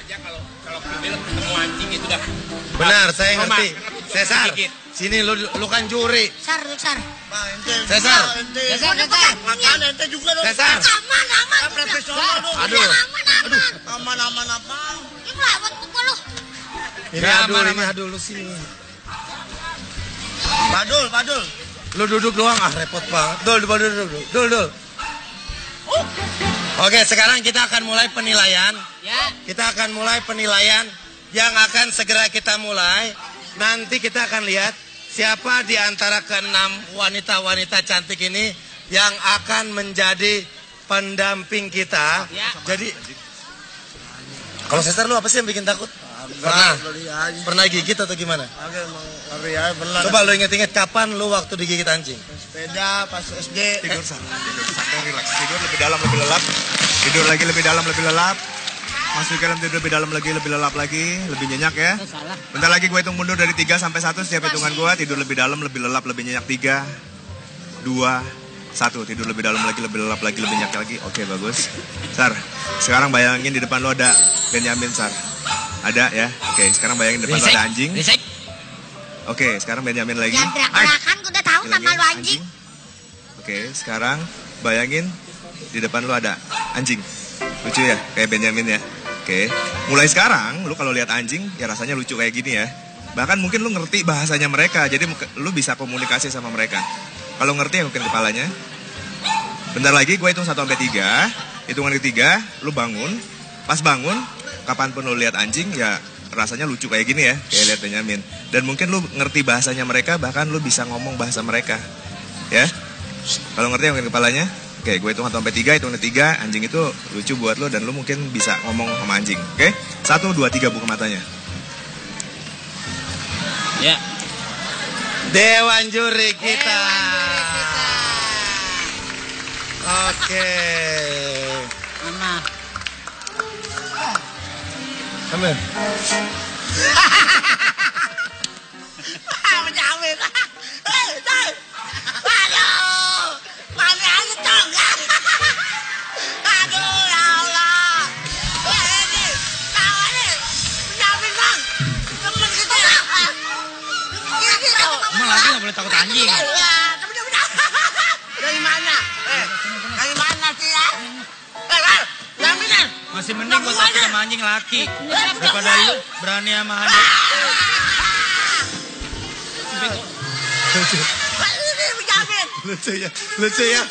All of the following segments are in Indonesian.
aja kalau Kiwil ketemu anjing itu dah. Benar, saya ngerti. Cesar, sini lu kan juri. Cesar. Cesar. Makan ente juga dong. Cesar. Aman. Profesional dong. Aduh. Aman apa? Ini melawan pukul lu. Ini aduh lu sini. Badul. Lu duduk doang, repot banget. Dul. Oke, sekarang kita akan mulai penilaian. Ya. Kita akan mulai penilaian yang akan segera kita mulai. Nanti kita akan lihat siapa di antara ke-6 wanita-wanita cantik ini yang akan menjadi pendamping kita. Ya. Jadi, kalau Cesar lu apa sih yang bikin takut? Pernah gigit atau gimana? Coba lu inget-inget kapan lu waktu digigit anjing? Sepeda pas SD. Tidur santai, relax. Tidur lebih dalam, lebih lelap. Tidur lagi lebih dalam, lebih lelap. Masuk ke dalam, tidur lebih dalam lagi, lebih lelap lagi, lebih nyenyak ya. Bentar lagi gue hitung mundur dari 3 sampai 1. Setiap hitungan gue tidur lebih dalam, lebih lelap, lebih nyenyak. 3, 2, 1. Tidur lebih dalam lagi, lebih lelap lagi, lebih nyenyak lagi. Oke, bagus. Sar, sekarang bayangin di depan lo ada Benyamin, Sar. Ada ya? Oke, sekarang bayangin di depan lo ada anjing. Oke, sekarang Benyamin lagi. Jangan teriak-teriakan, gue udah tahu nama lu anjing. Oke, sekarang bayangin di depan lu ada anjing. Lucu ya, kayak Benyamin ya. Oke, mulai sekarang lu kalau lihat anjing ya rasanya lucu kayak gini ya. Bahkan mungkin lu ngerti bahasanya mereka, jadi lu bisa komunikasi sama mereka. Kalau ngerti ya mungkin kepalanya. Bentar lagi gue hitung 1 sampai 3. Hitungan ketiga, lu bangun. Pas bangun, kapanpun lu lihat anjing ya rasanya lucu kayak gini ya, kayak lihat Benyamin. Dan mungkin lu ngerti bahasanya mereka, bahkan lu bisa ngomong bahasa mereka. Ya. Kalau ngerti mungkin kepalanya. Oke, gue hitung 1 sampai 3, hitung 3, anjing itu lucu buat lo dan lo mungkin bisa ngomong sama anjing. Oke? 1, 2, 3 buka matanya. Ya. Dewan juri kita. Oke. Mana? Amin. Benyamin. Aduh. Mana aja dong. Aduh, ya Allah. Ini, kawan nih. Benyamin, Bang. Temen kita. Gini dong. Emang lagi gak boleh takut anjing. Dari mana? Dari mana sih ya? Benyamin ya? Masih mending gue takut sama anjing laki daripada lu berani sama anjing. Ini Benyamin. Lucu ya.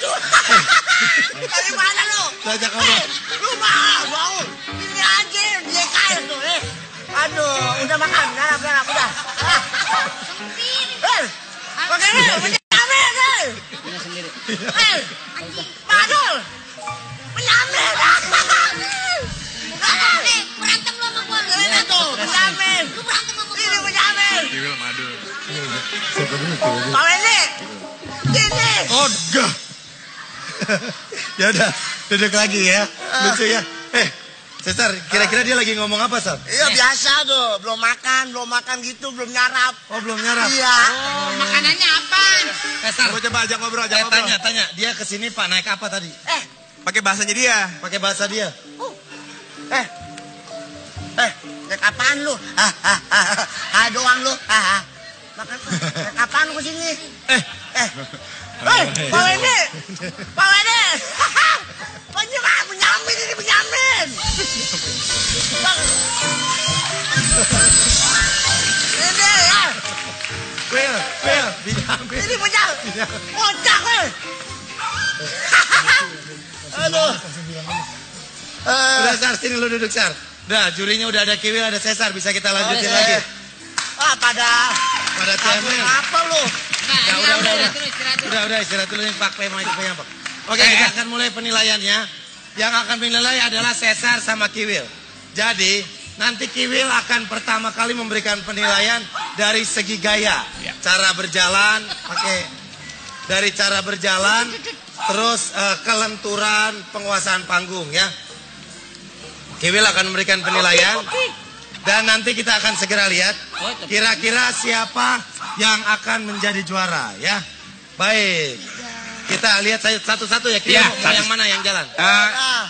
Dari mana lu? Tanya kamu. Lu mau. Ini aja, dia kaya tuh. Aduh, udah makan. Udah. Pakai ini, Benyamin. Ini sendiri. Badul. Benyamin. Berantem lu sama gua. Ini tuh, Benyamin. Lu berantem sama gua. Ini Benyamin. Kiwil madu. Kalau ini. Ini. Oh, enggak. Ya udah, duduk lagi ya. Lucu ya. Cesar, kira-kira dia lagi ngomong apa, Sar? Iya biasa tuh, belum makan gitu, belum nyarap. Oh, belum nyarap. Iya. Makanannya apa? Sar, Gue coba ajak ngobrol, tanya. Dia kesini Pak naik apa tadi? Pakai bahasanya dia. Pakai bahasa dia. Naik apaan lu? Doang lu. Makan. Naik apaan lu kesini? Pak Wede. Benyamin ini Benyamin. Ini ya. Will, Benyamin. Ini Benyamin. Kocak weh. Aduh. Udah Sar, sini lu duduk Sar. Udah, jurinya udah ada Kiwil, ada Cesar, bisa kita lanjutin lagi. Pada Tiamin. apa lu? Udah istirahat dulu nih Pak Pak. Oke, kita akan mulai penilaiannya. Yang akan menilai adalah Cesar sama Kiwil. Jadi, nanti Kiwil akan pertama kali memberikan penilaian dari segi gaya. Cara berjalan, dari cara berjalan, terus kelenturan, penguasaan panggung ya. Kiwil akan memberikan penilaian. Dan nanti kita akan segera lihat kira-kira siapa yang akan menjadi juara ya. Baik. Kita lihat satu-satu ya. Kita Iya, mau yang mana yang jalan?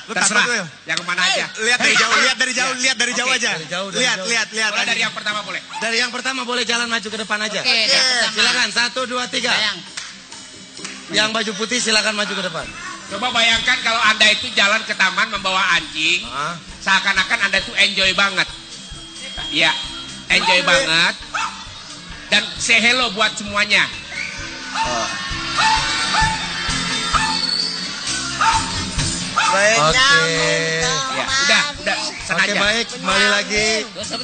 Lu Terserah. takut, Will? Yang kemana aja. Lihat dari jauh, lihat dari jauh, lihat dari jauh Oke, aja. dari jauh, dari Lihat, jauh. lihat, lihat. Mulai dari yang pertama boleh. Dari yang pertama boleh jalan maju ke depan aja. Oke, yang pertama. Silakan 1, 2, 3. Sayang. Yang baju putih silakan maju ke depan. Coba bayangkan kalau Anda itu jalan ke taman membawa anjing, Ah. seakan-akan Anda tuh enjoy banget. Ya, enjoy banget. Dan say hello buat semuanya. Oke. Ya, udah, sana Oke aja. baik, kembali lagi.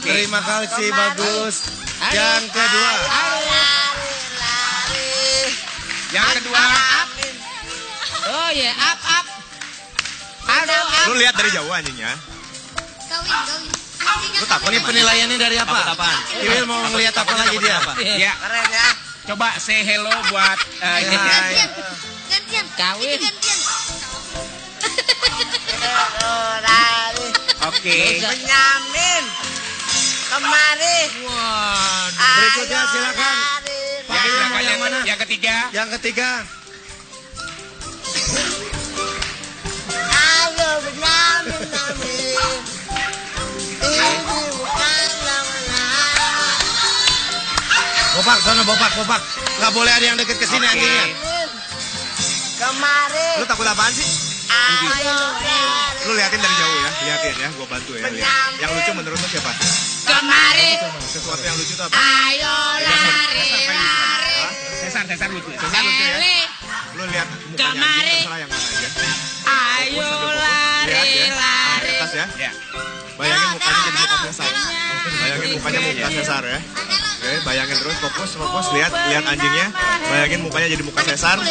Terima kasih, bagus. Yang kedua. Yang kedua, Oh ya, up. Aduh, Lu lihat dari jauh anjingnya. Kawin. Lu takut Ini penilaiannya dari apa? Kiwil mau ngelihat apa lagi dia? ya, Keren ya. coba say hello buat ini. Hai. Gantian. Kawin. Ini gantian. Oke. Benyamin. Kemari. Berikutnya silakan. Ya, silakan yang mana? yang ketiga. Yang ketiga. Ayo Benyamin kami. Ini bukan namanya. Bopak, sono bopak. Nggak boleh ada yang deket ke sini Oke. anjingnya. Kemari. Lu takut apaan sih? Ayo lari. Lu liatin dari jauh ya, liatin ya, gua bantu ya. Lihat. Yang lucu menurut lu siapa? Kemari. Sesuatu yang lucu itu apa? Ayo lari. Sesar lucu. Sesar lucu ya. Eli. Lu lihat mukanya Kemari. anjing, terserah yang mana aja. Ayo Lihat ya, lari. ke atas ya. Ya. Bayangin mukanya jadi muka Cesar. Bayangin mukanya muka Cesar ya. Oke, bayangin terus, fokus, lihat anjingnya. Bayangin mukanya jadi muka Cesar. Nah,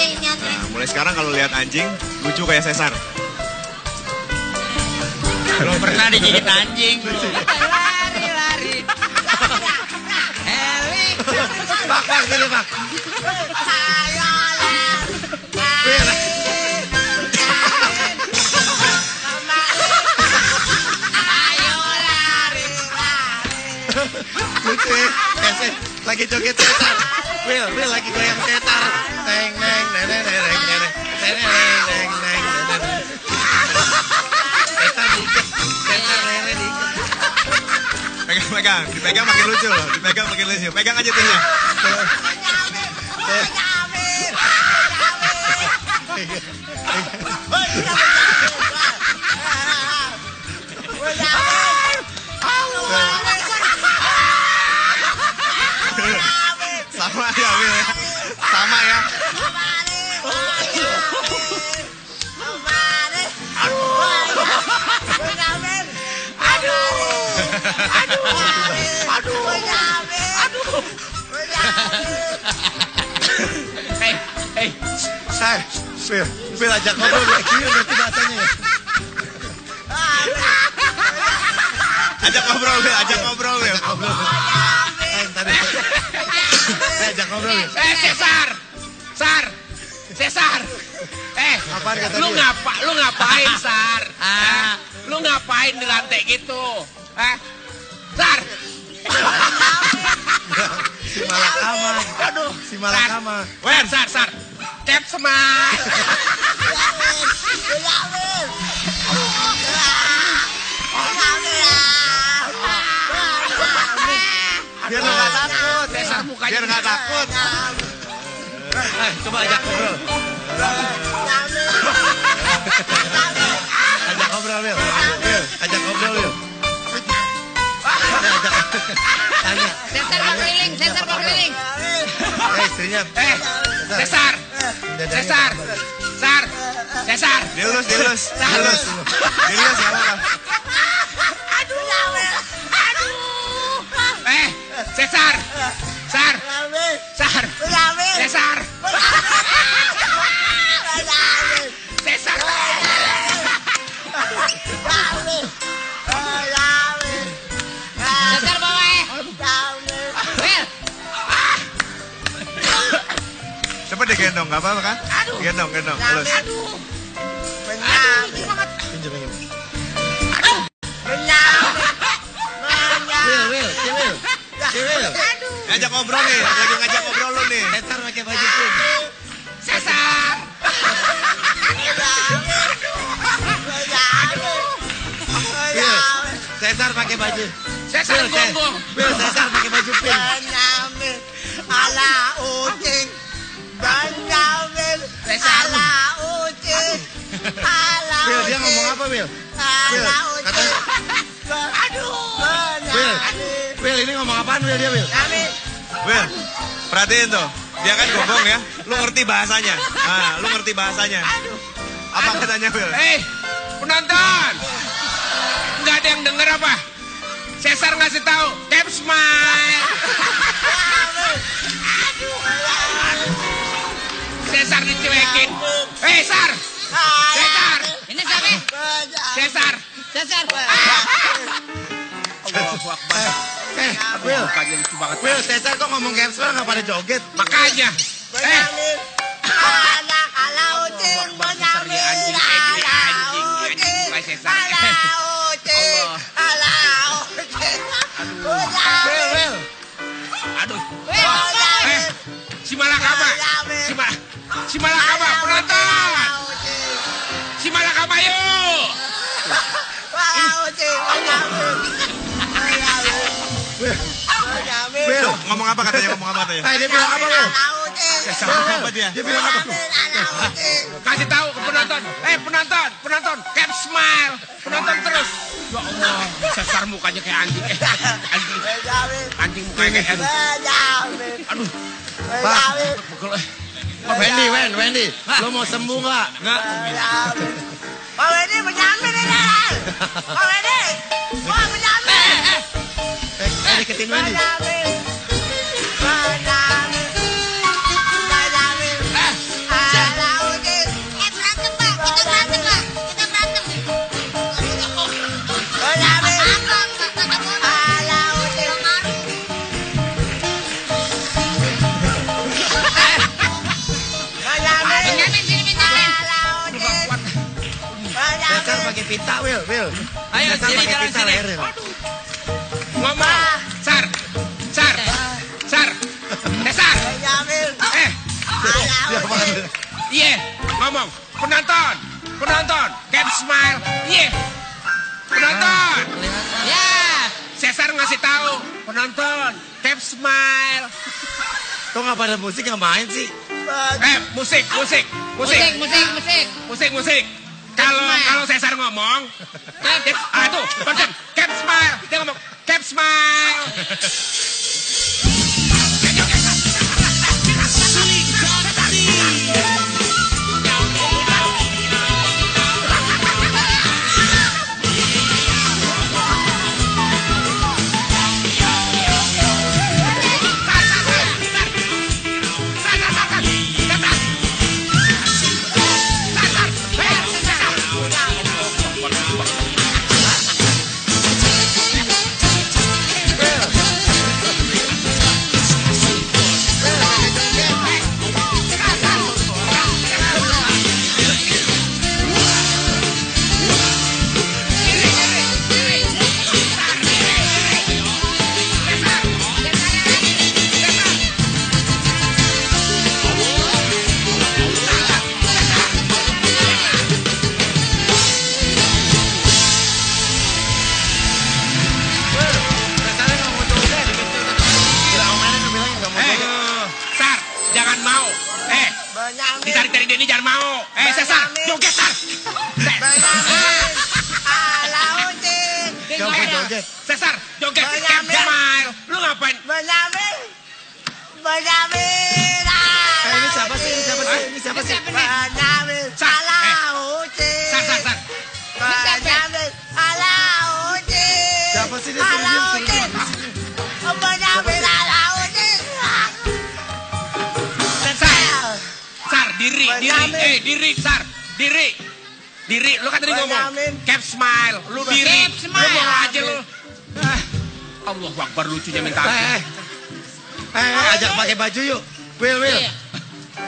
mulai sekarang kalau lihat anjing, lucu kayak Cesar. Belum pernah digigit anjing. Lari. Eli. Pak, sini pak. Ayo lari. Wil. Ayo lari. Lucu ya. Lagi joget Cesar. Wil lagi goyang Cesar. Neng. Cesar diikat. Cesar lere diikat. Pegang, dipegang makin lucu loh, Pegang aja tuh ya. Sama ya, Wil ya. Sama ya. Hey. Wil ajak ngobrol dia Kiwil berarti bahasanya ya. Ajak ngobrol, Wil. Tadi. Ajak ngobrol Wil. Cesar. Apaan kata Lu dia? ngapain, Sar? Lu ngapain di lantai gitu? Sar. Si Malakama. Wen, Sar. Cap smile. Biar lu nggak takut. Cesar mukanya Biar nggak takut. Coba ajak ngobrol. Ajak ngobrol Wil. Ajak ngobrol Wil. Tanya. Cesar mau keliling. Istrinya. Cesar. Dilus ya apa? Cesar. Cesar bawa Wil. Cepet digendong, nggak apa-apa kan? Gendong, terus. Pinjam. Wil. Ngajak ngobrol nih, lagi ngajak ngobrol lu nih. Cesar pakai baju pink. Cesar. Will, Cesar pakai baju. Cesar gonggong. Will, Cesar pakai baju pink. Benyamin ala ucing. Benyamin Cesar. ala ucing. Ala Will, dia ucing. ngomong apa, Will? Ala ucing. Katanya, Will, Will, ini ngomong apaan, Will, dia, Will? Will, perhatiin tuh. Dia kan gonggong ya. Lu ngerti bahasanya. Ah, lu ngerti bahasanya. Apa katanya, Will? Penonton. Nggak ada yang denger apa? Cesar ngasih tahu, Cap Smile. Cesar dicuekin. Sar. Cesar. Ini siapa? Cesar. Cesar. Allahu Akbar. Will, Bukannya lucu banget. Will, Cesar kok ngomong capsule nggak pada joget? Makanya. Benyamin anak ala ucing. Benyamin Anjing, ala anjing. ucing. Mulai Cesar. Ala ucing. Ala ucing. Will, Will. Aduh. Benyamin. Si Malakama. Si Malakama, penonton. Si Malakama yuk. Will, Ngomong apa katanya? Ngomong apa katanya? dia bilang apa, Will? Cesar. Apa dia? Dia bilang apa? Kasih tahu ke penonton. Penonton. Cap Smile. Penonton terus. Ya Allah, Cesar mukanya kayak anjing. Anjing mukanya kayak anjing. Aduh. Pegel. Wendy, lo mau sembuh nggak? Nggak. Pak Wendy Benyamin ini. Pak Wendy. Pak Benyamin. Deketin Wendy. Benyamin. Ala ucing. Berantem, Pak. Kita berantem, Pak. Kita berantem. Benyamin. Apa? Ala ucing. Benyamin. Benyamin, sini Benyamin. Ala ucing. Cesar pakai pita, Will. Ayo, Cesar sini, pakai jalan pita sini. lehernya. Ngomong. Sar. Cesar. Benyamin. Dia apaan? Iya, ngomong. Penonton. Cap Smile. Iya. Penonton. Ya. Cesar ngasih tahu. Penonton. Cap Smile. Kok nggak pada musik nggak main sih? Musik. Musik. Kalau Cesar ngomong, tuh, tonton. Cap Smile. Dia ngomong, Cap Smile. Ditarik-tarik Denny jangan mau. Cesar, joget, Sar. Ala ucing. Joget. Cesar, joget. Cap Smile. Lu ngapain? Benyamin. Ini siapa sih? Benyamin. Sar, Ala ucing. Sar. Benyamin. Ala ucing. Siapa sih dia? Ala ucing. Benyamin. Ala ucing. Sar, diri. Sar. Diri. Lu kan tadi ngomong. Benyamin. Cap Smile. Lu diri. Cap Smile. Lu mau aja lu. Allahu Akbar, lucunya minta ampun. Ajak pakai baju yuk. Will. Iya.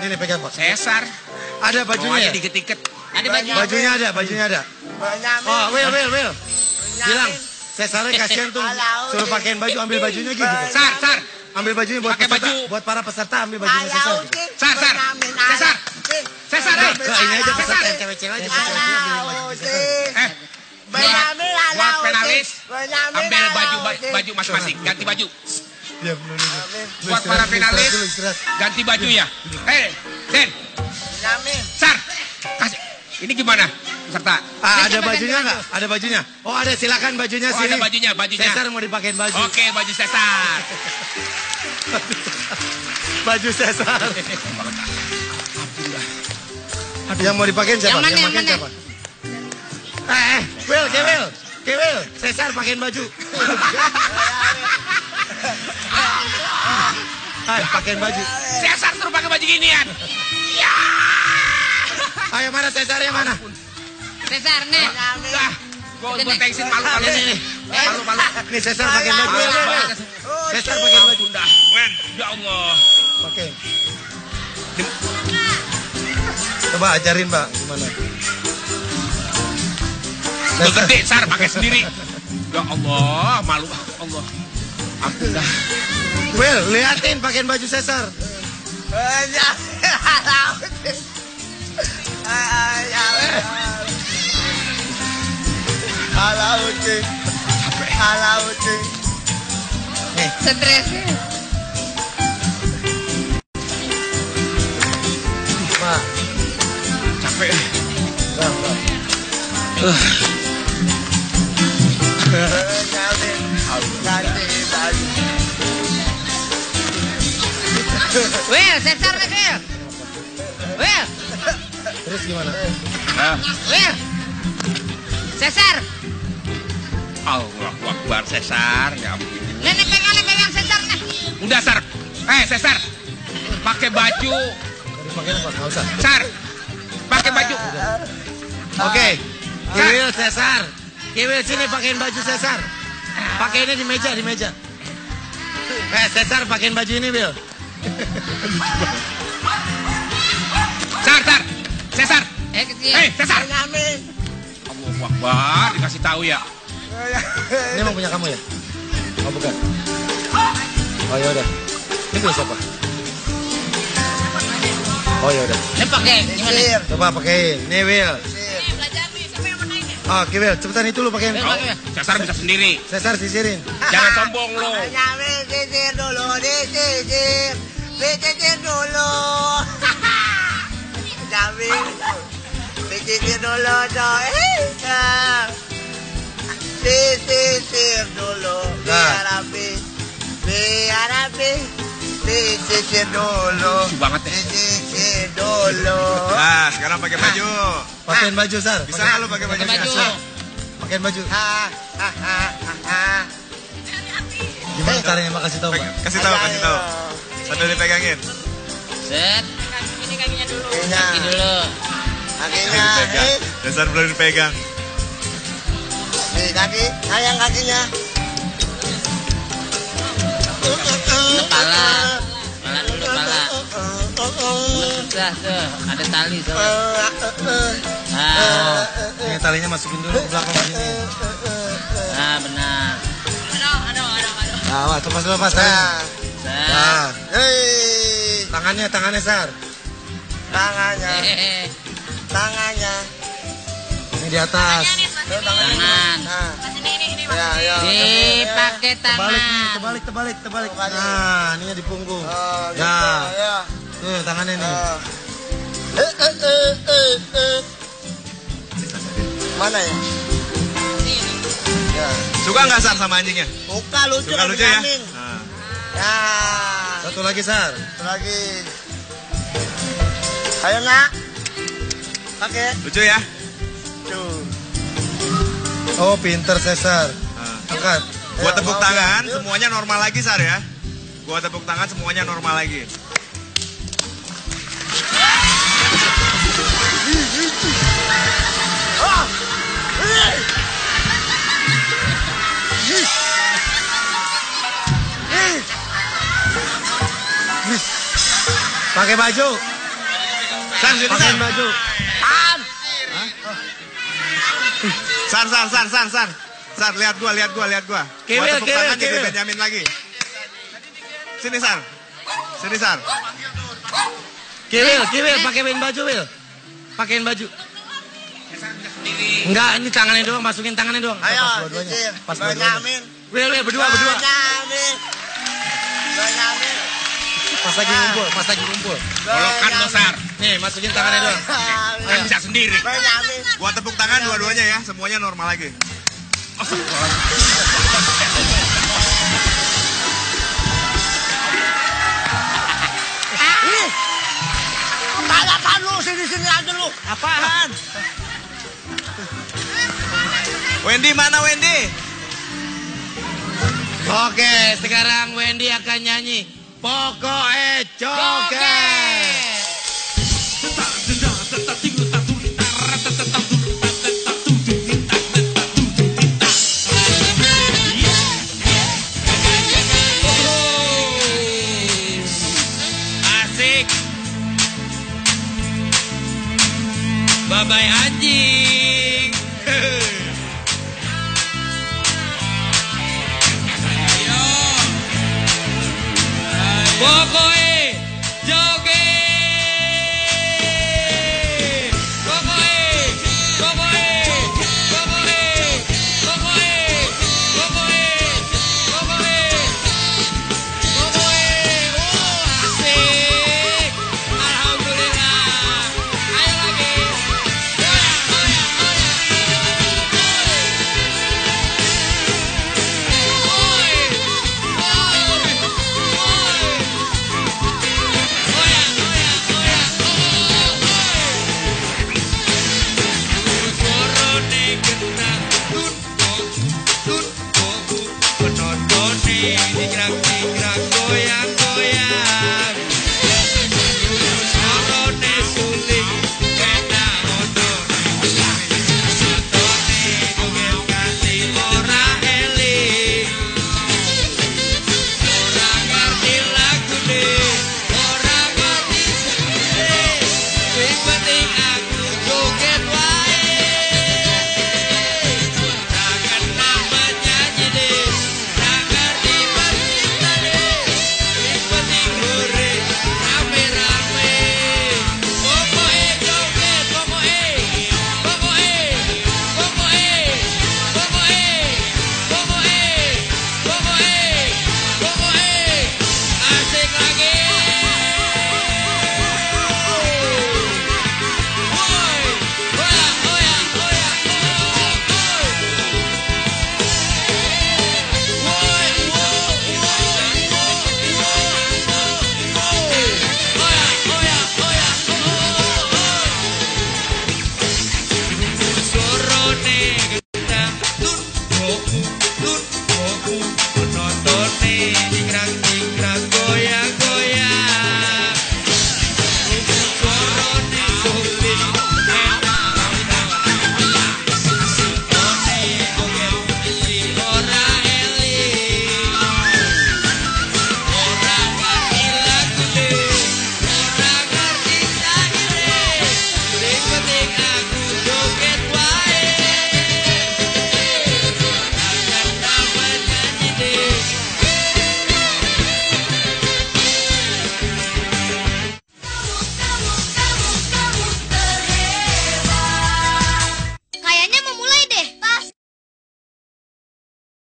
Ini pegang kok. Cesar. Ada Mau bajunya aja ya? dikit-dikit. Ada baju. Bajunya ada. Benyamin. Oh, Will. Benyamin. Bilang, Cesarnya kasihan tuh. Suruh pakein baju, ambil bajunya gitu. Sar. Ambil bajunya buat Pakai peserta. baju. Buat para peserta, ambil bajunya Ala Cesar. ucing. Sar. Benyamin. Cesar. Ala ucing. Cesar. Cesar. Ini aja peserta yang cewek-cewek aja. Buat penalis, ambil baju masing-masing, ganti baju. Buat para penalis, ganti baju ya. Den, Sar, kasih. Ini gimana, peserta? Ada bajunya nggak? Ada bajunya. Oh ada, silakan bajunya Oh, sini. ada bajunya. Cesar mau dipakein baju. Oke, baju Cesar. Baju Cesar. Yang mau dipakein siapa? Yang mana, yang pakein mana? siapa? Kewil, Cesar pakein baju. Hai, pakein baju. Cesar suruh pakai baju ginian. Ya. Ayo mana Cesar, yang mana? Cesar, nih. Gue tengsin malu-malu ini. Malu-malu. Nih Cesar pakein baju. Cesar pakein baju. Udah. Ya Allah. Oke. Coba ajarin Mbak gimana. Udah gede, Sar, pakai sendiri. Ya Allah, malu. Allah. Alhamdulillah. Will, liatin pakein baju Cesar. Stres. Mbak, Capek. Will, Cesar nih, Will. Will, terus gimana? Will. Cesar. Allah Akbar, Cesar. Ya ampun. Nih pegang Cesar nih. Udah, Sar. Cesar. Pakai baju. Pakein apa? Nggak usah. Sar. Pakai baju. Oke. Kiwil, Cesar. Kiwil sini pakein baju Cesar. Pakainya di meja. Cesar pakein baju ini, Will. Sar. Cesar. Kecil. Cesar. Allah Akbar, dikasih tahu ya. Ini emang punya kamu ya? Oh bukan. Oh ya udah. Ini punya siapa? Oh ya udah. Ini pakai gimana? Coba pakein. Nih Will. Oh Kiwil, cepetan itu lu pakein. Oh, Cesar bisa sendiri. Cesar sisirin. Jangan sombong lo. Disisir dulu. Jamin. Disisir dulu dong. Disisir dulu. Biar habis. Disisir dulu. Lucu banget ya. Disisir dulu. Nah, sekarang pakai baju. Pakein baju Sar. Bisa nggak lu pakai baju? Baju. Pakein baju. Ha. Gimana caranya Mbak kasih tahu Mbak? Kasih tahu. Sambil dipegangin. Set. Ini kakinya dulu. Kaki dulu. Kakinya. Cesar belum dipegang. Nih kaki, sayang kakinya. Kepala dulu, kepala. Sudah tuh, ada tali soalnya. Ini talinya masukin dulu ke belakang sini. Nah, benar. Nah, lepas talinya. Nah, Hei, tangannya Sar. tangannya. Ini di atas. Tangan. Ya. Dipakai tangan. Terbalik. Nah, ininya di punggung. Oh, Nah, ya. tuh tangannya nih. Mana ya? Ya. Suka nggak Sar sama anjingnya? Suka lucu Suka lucu ya? Amin. Nah. Ya. Satu lagi Sar. Satu lagi. Ayo nak. Pakai. Lucu ya? Tuh. Oh, pinter Cesar. Nah. Angkat. Gua Ayo, tepuk mau tangan, yuk. semuanya normal lagi Sar ya. Gua tepuk tangan, semuanya normal lagi. Pakai baju. Sar, sini Pakai Sar. baju. Sar, lihat gua. Kiwil, Gua tepuk tangan jadi Kiwil. Benjamin lagi. Sini Sar. Kiwil, pakein baju Will. Pakein baju. Enggak, ini tangannya doang, masukin tangannya doang. Ayo, Pas dua-duanya. Pas dua-duanya. Benyamin. Wil, berdua. Benyamin. Benyamin. Pas lagi ngumpul. Golokan besar. Nih, masukin tangannya doang. Kan bisa sendiri. Benyamin. Gua tepuk tangan dua-duanya ya, semuanya normal lagi. Apaan lu? Sini aja lu. Apaan? Wendy mana Wendy? Oke, sekarang Wendy akan nyanyi Pokoknya Joget. Asik. Bye-bye anjing. Pokoknya joget. Asik. Alhamdulillah. Ayo lagi. Penonton